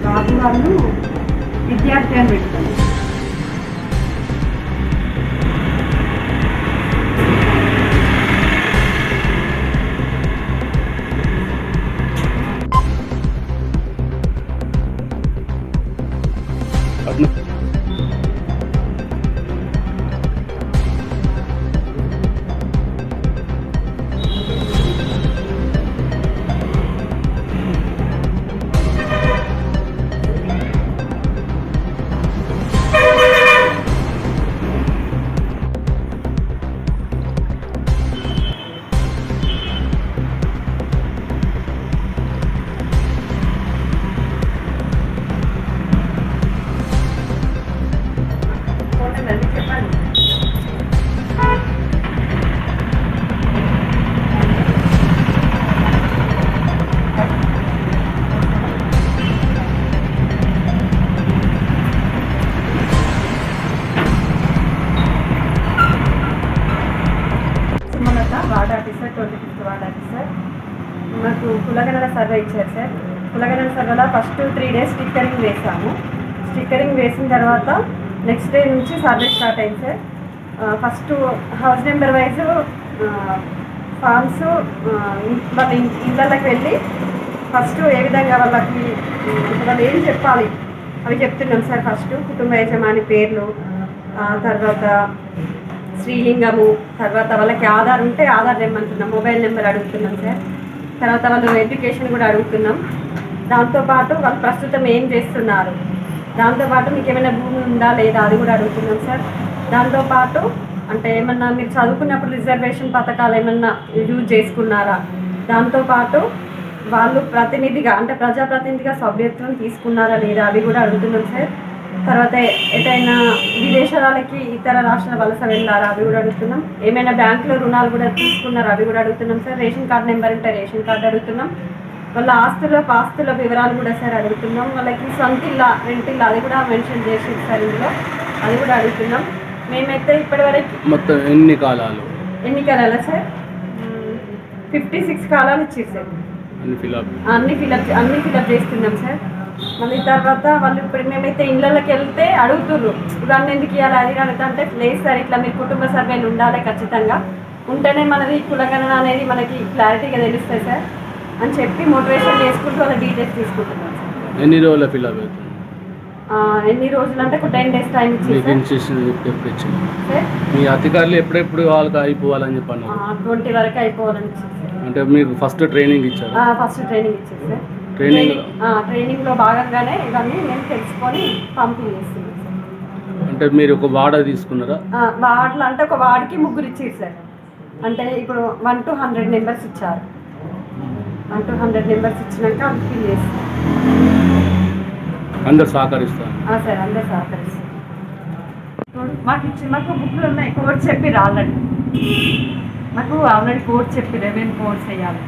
బాబు వాళ్ళు విద్యార్థి అని పెడతారు. Ward officer 25th ward officer. మాకు కులగణన సర్వే ఇచ్చారు సార్. కులగణన సర్వేలో ఫస్ట్ 3 days స్టిక్కరింగ్ వేసాము. స్టిక్కరింగ్ వేసిన తర్వాత నెక్స్ట్ డే నుంచి సర్వే స్టార్ట్ అయింది sir. First house number wise forms వాళ్ళ ఇళ్ళకి వెళ్ళి ఫస్ట్ ఏ విధంగా వాళ్ళకి వాళ్ళు ఏం చెప్పాలి అవి చెప్తున్నాం సార్. ఫస్ట్ కుటుంబ యజమాని పేర్లు, తర్వాత శ్రీలింగము, తర్వాత వాళ్ళకి ఆధార్ ఉంటే ఆధార్ నెంబర్, మొబైల్ నెంబర్ అడుగుతున్నాం సార్. తర్వాత వాళ్ళు ఎడ్యుకేషన్ కూడా అడుగుతున్నాం. దాంతోపాటు వాళ్ళు ప్రస్తుతం ఏం చేస్తున్నారు, దాంతోపాటు మీకు ఏమైనా భూమి ఉందా లేదా అది కూడా అడుగుతున్నాం సార్. దాంతోపాటు అంటే ఏమన్నా మీరు చదువుకున్నప్పుడు రిజర్వేషన్ పథకాలు ఏమన్నా యూజ్ చేసుకున్నారా, దాంతోపాటు వాళ్ళు ప్రతినిధిగా అంటే ప్రజాప్రతినిధిగా సభ్యత్వం తీసుకున్నారా లేదా అవి కూడా అడుగుతున్నాం సార్. తర్వాత ఎటైనా విదేశాలకి ఇతర రాష్ట్రాల వలస వెళ్ళారా అవి కూడా అడుగుతున్నాం. ఏమైనా బ్యాంకులో రుణాలు కూడా తీసుకున్నారా అవి కూడా అడుగుతున్నాం సార్. రేషన్ కార్డు నెంబర్ ఉంటే రేషన్ కార్డు అడుగుతున్నాం. వాళ్ళ ఆస్తుల వివరాలు కూడా సార్ అడుగుతున్నాం. వాళ్ళకి సొంత ఇల్లా రెంట్ ఇల్లా అది కూడా మెన్షన్ చేసి సార్ ఇందులో అది కూడా అడుగుతున్నాం. మేమైతే ఇప్పటివరకు మొత్తం ఎన్ని కాలాలు సార్ 56 కాలాలు ఇచ్చారు సార్. అన్ని ఫిలప్ చేస్తున్నాం సార్. మళ్ళీ తర్వాత వాళ్ళు ఇప్పుడు మేమైతే ఇళ్ళకి వెళ్తే అడుగుతుర్రు ఇవన్నీ ఎందుకు ఇవ్వాలి అది అడుగుతా అంటే లేదు సార్ ఇట్లా మీరు కుటుంబ సర్వేలు ఉండాలి ఖచ్చితంగా, ఉంటేనే మనది కులగణన అనేది మనకి క్లారిటీగా తెలుస్తాయి సార్ అని చెప్పి మోటివేషన్ చేసుకుంటూ వాళ్ళ డీటెయిల్స్ తీసుకుంటున్నాం సార్. ఎన్ని రోజుల ఫిలప్ అవుతుంది? ఎన్ని రోజులు అంటే ఒక 10 days టైం ఇచ్చింది సార్. మీ అధికారులు ఎప్పుడెప్పుడు వాళ్ళకి అయిపోవాలని చెప్పాను 20 వరకు అయిపోవాలని ఇచ్చింది సార్. అంటే మీకు ఫస్ట్ ట్రైనింగ్ ఇచ్చారు? ఫస్ట్ ట్రైనింగ్ ఇచ్చింది సార్. ట్రైనింగ్లో భాగంగానే ఇవన్నీ నేను తెలుసుకొని పంపిణీ చేస్తున్నాను సార్. అంటే మీరు ఒక వార్డ్ తీసుకున్నారా? వార్డులు అంటే ఒక వార్డుకి 3 ఇచ్చారు సార్. అంటే ఇప్పుడు 1 to 100 members ఇచ్చారు. 1 to 100 members ఇచ్చినాక అది ఫిల్ చేస్తాం. అందరు సహకరిస్తారు సార్, అందరు సహకరిస్తారు. మాకు బుక్లు ఉన్నాయి, కోర్స్ చెప్పి రాలండి. మాకు ఆల్రెడీ కోర్స్ చెప్పి 11 కోర్స్ వేయాలి.